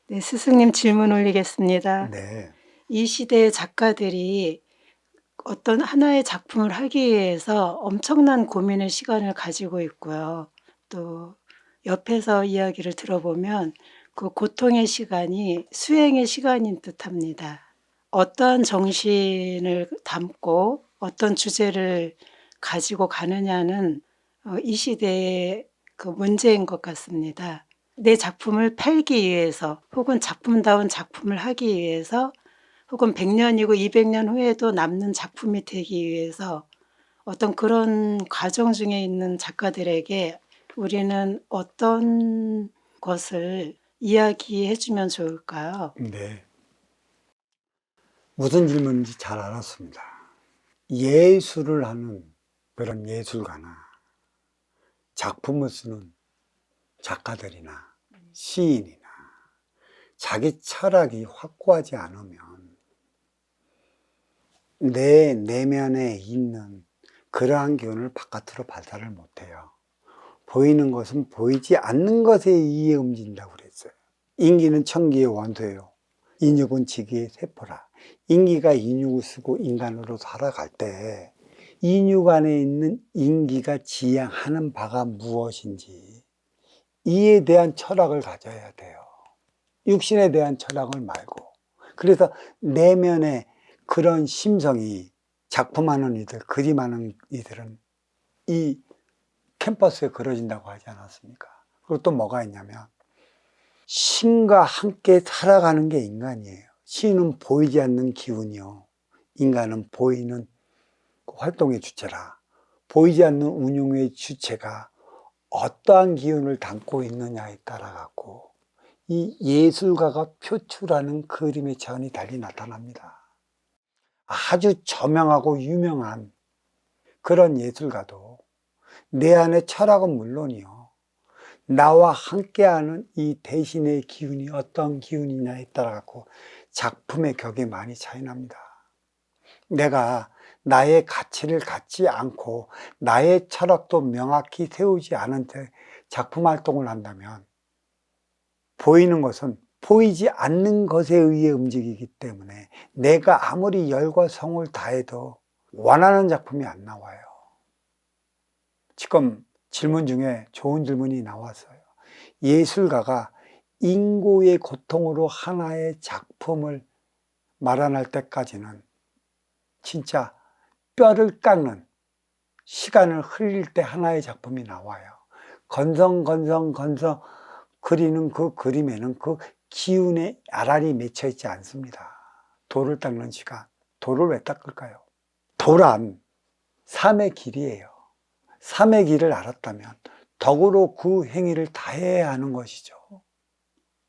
네, 스승님 질문 올리겠습니다. 네. 이 시대의 작가들이 어떤 하나의 작품을 하기 위해서 엄청난 고민의 시간을 가지고 있고요. 또 옆에서 이야기를 들어보면 그 고통의 시간이 수행의 시간인 듯합니다. 어떠한 정신을 담고 어떤 주제를 가지고 가느냐는 이 시대의 그 문제인 것 같습니다. 내 작품을 팔기 위해서 혹은 작품다운 작품을 하기 위해서 혹은 100년이고 200년 후에도 남는 작품이 되기 위해서 어떤 그런 과정 중에 있는 작가들에게 우리는 어떤 것을 이야기해 주면 좋을까요? 네. 무슨 질문인지 잘 알았습니다. 예술을 하는 그런 예술가나 작품을 쓰는 작가들이나 시인이나 자기 철학이 확고하지 않으면 내 내면에 있는 그러한 기운을 바깥으로 발산을 못해요. 보이는 것은 보이지 않는 것에 의해 움직인다고 그랬어요. 인기는 천기의 원소예요. 인육은 지기의 세포라. 인기가 인육을 쓰고 인간으로 살아갈 때 인육 안에 있는 인기가 지향하는 바가 무엇인지 이에 대한 철학을 가져야 돼요. 육신에 대한 철학을 말고. 그래서 내면에 그런 심성이 작품하는 이들, 그림하는 이들은 이 캠퍼스에 그려진다고 하지 않았습니까? 그리고 또 뭐가 있냐면 신과 함께 살아가는 게 인간이에요. 신은 보이지 않는 기운이요. 인간은 보이는 활동의 주체라. 보이지 않는 운용의 주체가 어떠한 기운을 담고 있느냐에 따라 갖고 이 예술가가 표출하는 그림의 차원이 달리 나타납니다. 아주 저명하고 유명한 그런 예술가도 내 안의 철학은 물론이요. 나와 함께하는 이 대신의 기운이 어떤 기운이냐에 따라 갖고 작품의 격이 많이 차이 납니다. 내가 나의 가치를 갖지 않고 나의 철학도 명확히 세우지 않은 채 작품 활동을 한다면 보이는 것은 보이지 않는 것에 의해 움직이기 때문에 내가 아무리 열과 성을 다해도 원하는 작품이 안 나와요. 지금 질문 중에 좋은 질문이 나왔어요. 예술가가 인고의 고통으로 하나의 작품을 마련할 때까지는 진짜 뼈를 깎는 시간을 흘릴 때 하나의 작품이 나와요. 건성 그리는 그 그림에는 그 기운의 알알이 맺혀 있지 않습니다. 돌을 닦는 시간. 돌을 왜 닦을까요? 도란 삶의 길이에요. 삶의 길을 알았다면 덕으로 그 행위를 다해야 하는 것이죠.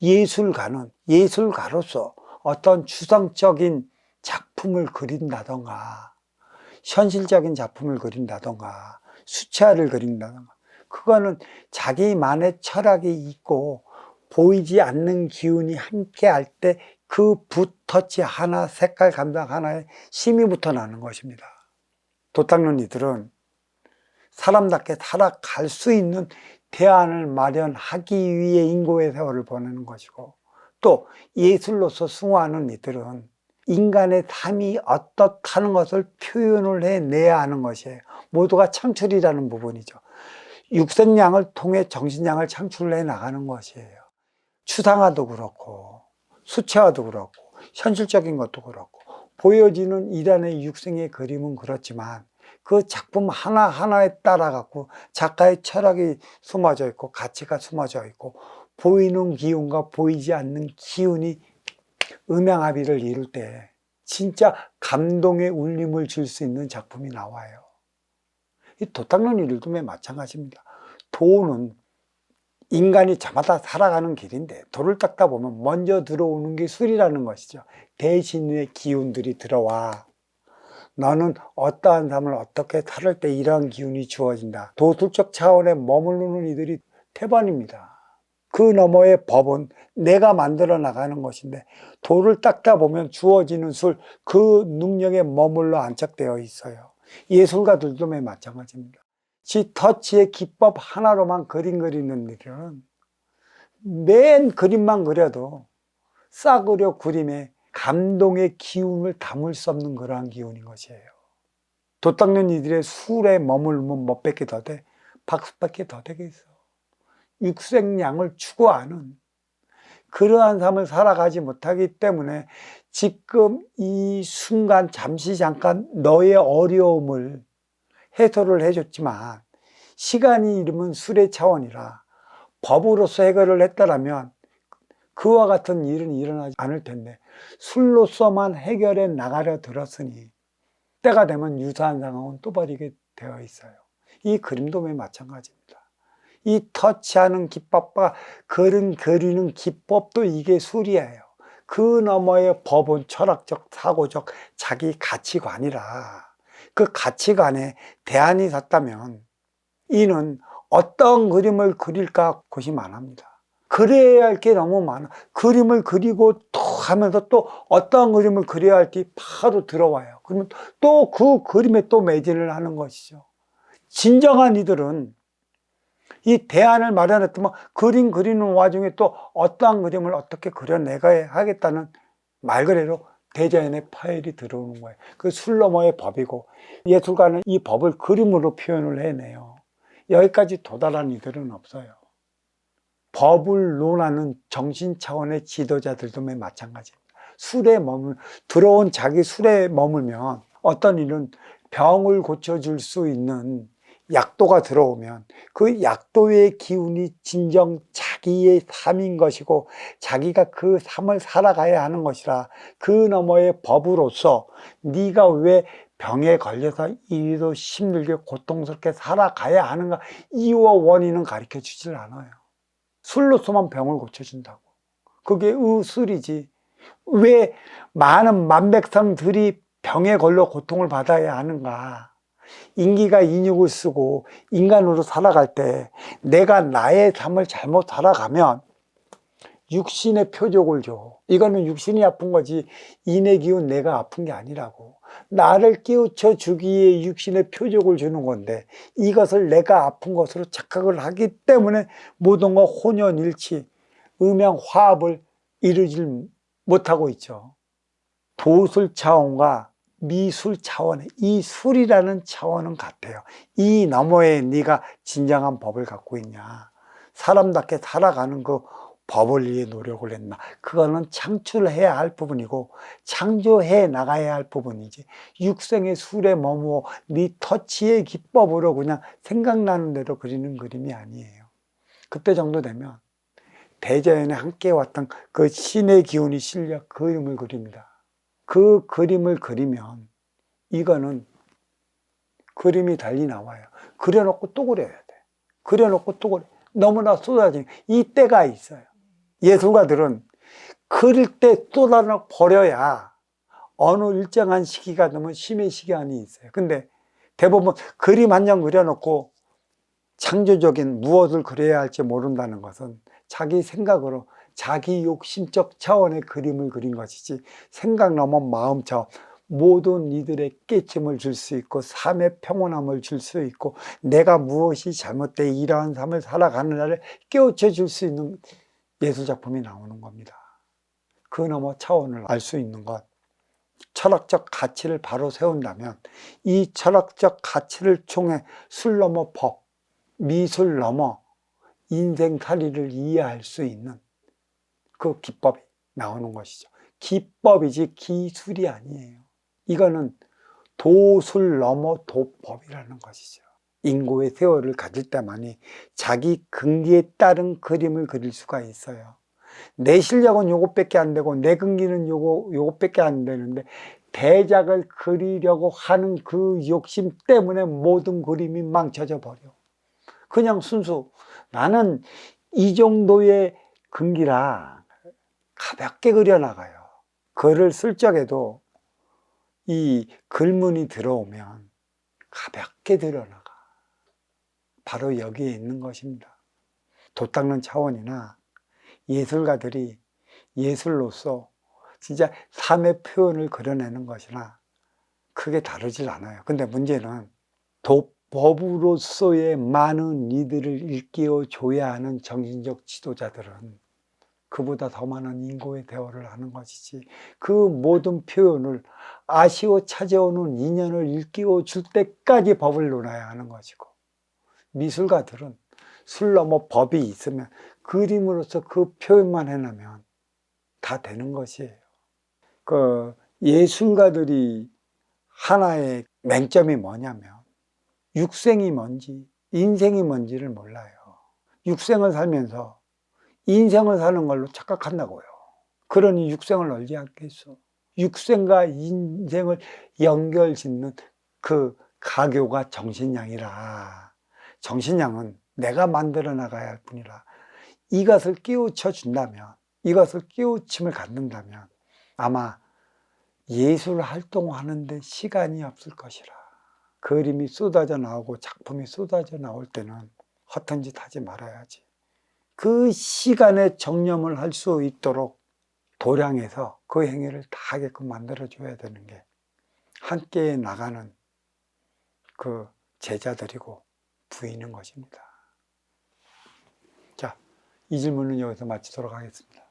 예술가는 예술가로서 어떤 추상적인 작품을 그린다던가 현실적인 작품을 그린다던가 수채화를 그린다던가 그거는 자기만의 철학이 있고 보이지 않는 기운이 함께 할 때 그 붓터치 하나, 색깔 감각 하나에 힘이 붙어 나는 것입니다. 도 닦는 이들은 사람답게 살아갈 수 있는 대안을 마련하기 위해 인고의 세월을 보내는 것이고 또 예술로서 숭화하는 이들은 인간의 삶이 어떻다는 것을 표현을 해내야 하는 것이에요. 모두가 창출이라는 부분이죠. 육생량을 통해 정신량을 창출해 나가는 것이에요. 추상화도 그렇고 수채화도 그렇고 현실적인 것도 그렇고 보여지는 일련의 육생의 그림은 그렇지만 그 작품 하나하나에 따라 갖고 작가의 철학이 숨어져 있고 가치가 숨어져 있고 보이는 기운과 보이지 않는 기운이 음양합의를 이룰 때 진짜 감동의 울림을 줄 수 있는 작품이 나와요. 이 도 닦는 일도 마찬가지입니다. 도는 인간이 저마다 살아가는 길인데 돌을 닦다 보면 먼저 들어오는 게 술이라는 것이죠. 대신의 기운들이 들어와 너는 어떠한 삶을 어떻게 살을 때 이러한 기운이 주어진다. 도술적 차원에 머무르는 이들이 태반입니다. 그 너머의 법은 내가 만들어 나가는 것인데, 돌을 닦다 보면 주어지는 술, 그 능력에 머물러 안착되어 있어요. 예술가들도 마찬가지입니다. 지 터치의 기법 하나로만 그림 그리는 일은 맨 그림만 그려도 싸구려 그림에 감동의 기운을 담을 수 없는 그러한 기운인 것이에요. 도 닦는 이들의 술에 머물면 몇 백개 더 돼? 박수밖에 더 되겠어. 육생양을 추구하는 그러한 삶을 살아가지 못하기 때문에 지금 이 순간 잠시 잠깐 너의 어려움을 해소를 해줬지만, 시간이 이르면 술의 차원이라 법으로서 해결을 했다라면 그와 같은 일은 일어나지 않을 텐데, 술로서만 해결해 나가려 들었으니 때가 되면 유사한 상황은 또 벌이게 되어 있어요. 이 그림도 마찬가지입니다. 이 터치하는 기법과 그림 그리는 기법도 이게 술이에요. 그 너머의 법은 철학적, 사고적, 자기 가치관이라, 그 가치관에 대안이 섰다면 이는 어떤 그림을 그릴까 고심 안 합니다. 그려야 할 게 너무 많아. 그림을 그리고 또 하면서 또 어떤 그림을 그려야 할지 바로 들어와요. 그러면 또 그 그림에 또 매진을 하는 것이죠. 진정한 이들은 이 대안을 마련했더만 그림 그리는 와중에 또 어떠한 그림을 어떻게 그려내가야 하겠다는, 말 그대로 대자연의 파열이 들어오는 거예요. 그 술 너머의 법이고, 예술가는 이 법을 그림으로 표현을 해내요. 여기까지 도달한 이들은 없어요. 법을 논하는 정신 차원의 지도자들도 마찬가지입니다. 술에 들어온 자기 술에 머물면 어떤 일은 병을 고쳐줄 수 있는 약도가 들어오면 그 약도의 기운이 진정 자기의 삶인 것이고, 자기가 그 삶을 살아가야 하는 것이라, 그 너머의 법으로서 네가 왜 병에 걸려서 이리도 힘들게 고통스럽게 살아가야 하는가, 이유와 원인은 가르쳐 주질 않아요. 술로서만 병을 고쳐준다고. 그게 의술이지. 왜 많은 만백성들이 병에 걸려 고통을 받아야 하는가? 인기가 인육을 쓰고 인간으로 살아갈 때 내가 나의 삶을 잘못 살아가면 육신의 표적을 줘. 이거는 육신이 아픈 거지 인의 기운 내가 아픈 게 아니라고. 나를 깨우쳐 주기에 육신의 표적을 주는 건데, 이것을 내가 아픈 것으로 착각을 하기 때문에 모든 것 혼연일치, 음양화합을 이루질 못하고 있죠. 도술 차원과 미술 차원의 이 술이라는 차원은 같아요. 이 너머에 네가 진정한 법을 갖고 있냐, 사람답게 살아가는 그 법을 위해 노력을 했나, 그거는 창출해야 할 부분이고 창조해 나가야 할 부분이지, 육생의 술에 머무어 네 터치의 기법으로 그냥 생각나는 대로 그리는 그림이 아니에요. 그때 정도 되면 대자연에 함께 왔던 그 신의 기운이 실려 그림을 그립니다. 그 그림을 그리면 이거는 그림이 달리 나와요. 그려놓고 또 그려야 돼. 그려놓고 또 그려. 너무나 쏟아지는 이 때가 있어요. 예술가들은 그릴 때 쏟아져 버려야 어느 일정한 시기가 되면 쉼의 시간이 있어요. 근데 대부분 그림 한 장 그려놓고 창조적인 무엇을 그려야 할지 모른다는 것은 자기 생각으로 자기 욕심적 차원의 그림을 그린 것이지, 생각 넘어 마음 차원, 모든 이들의 깨침을 줄 수 있고 삶의 평온함을 줄 수 있고 내가 무엇이 잘못돼 이러한 삶을 살아가는 날을 깨우쳐 줄 수 있는 예술작품이 나오는 겁니다. 그 너머 차원을 알 수 있는 것, 철학적 가치를 바로 세운다면 이 철학적 가치를 통해 술 넘어 법, 미술 넘어 인생살이를 이해할 수 있는 그 기법이 나오는 것이죠. 기법이지 기술이 아니에요. 이거는 도술 넘어 도법이라는 것이죠. 인고의 세월을 가질 때만이 자기 근기에 따른 그림을 그릴 수가 있어요. 내 실력은 요것밖에 안 되고 내 근기는 요것밖에 안 되는데, 대작을 그리려고 하는 그 욕심 때문에 모든 그림이 망쳐져 버려. 그냥 순수 나는 이 정도의 근기라 가볍게 그려나가요. 글을 쓸 적에도 이 글문이 들어오면 가볍게 들어나가. 바로 여기에 있는 것입니다. 도 닦는 차원이나 예술가들이 예술로서 진짜 삶의 표현을 그려내는 것이나 크게 다르질 않아요. 근데 문제는 도법으로서의 많은 이들을 일깨워 줘야 하는 정신적 지도자들은 그보다 더 많은 인고의 대화를 하는 것이지, 그 모든 표현을 아쉬워 찾아오는 인연을 일깨워 줄 때까지 법을 논해야 하는 것이고, 미술가들은 술 넘어 법이 있으면 그림으로서 그 표현만 해내면 다 되는 것이에요. 그 예술가들이 하나의 맹점이 뭐냐면 육생이 뭔지 인생이 뭔지를 몰라요. 육생을 살면서 인생을 사는 걸로 착각한다고요. 그러니 육생을 얼지 않겠어. 육생과 인생을 연결짓는 그 가교가 정신량이라. 정신량은 내가 만들어 나가야 할 뿐이라. 이것을 깨우쳐 준다면, 이것을 깨우침을 갖는다면 아마 예술 활동하는데 시간이 없을 것이라. 그림이 쏟아져 나오고 작품이 쏟아져 나올 때는 허튼 짓 하지 말아야지. 그 시간에 정념을 할 수 있도록 도량해서 그 행위를 다 하게끔 만들어줘야 되는 게 함께 나가는 그 제자들이고 부인인 것입니다. 자, 이 질문은 여기서 마치도록 하겠습니다.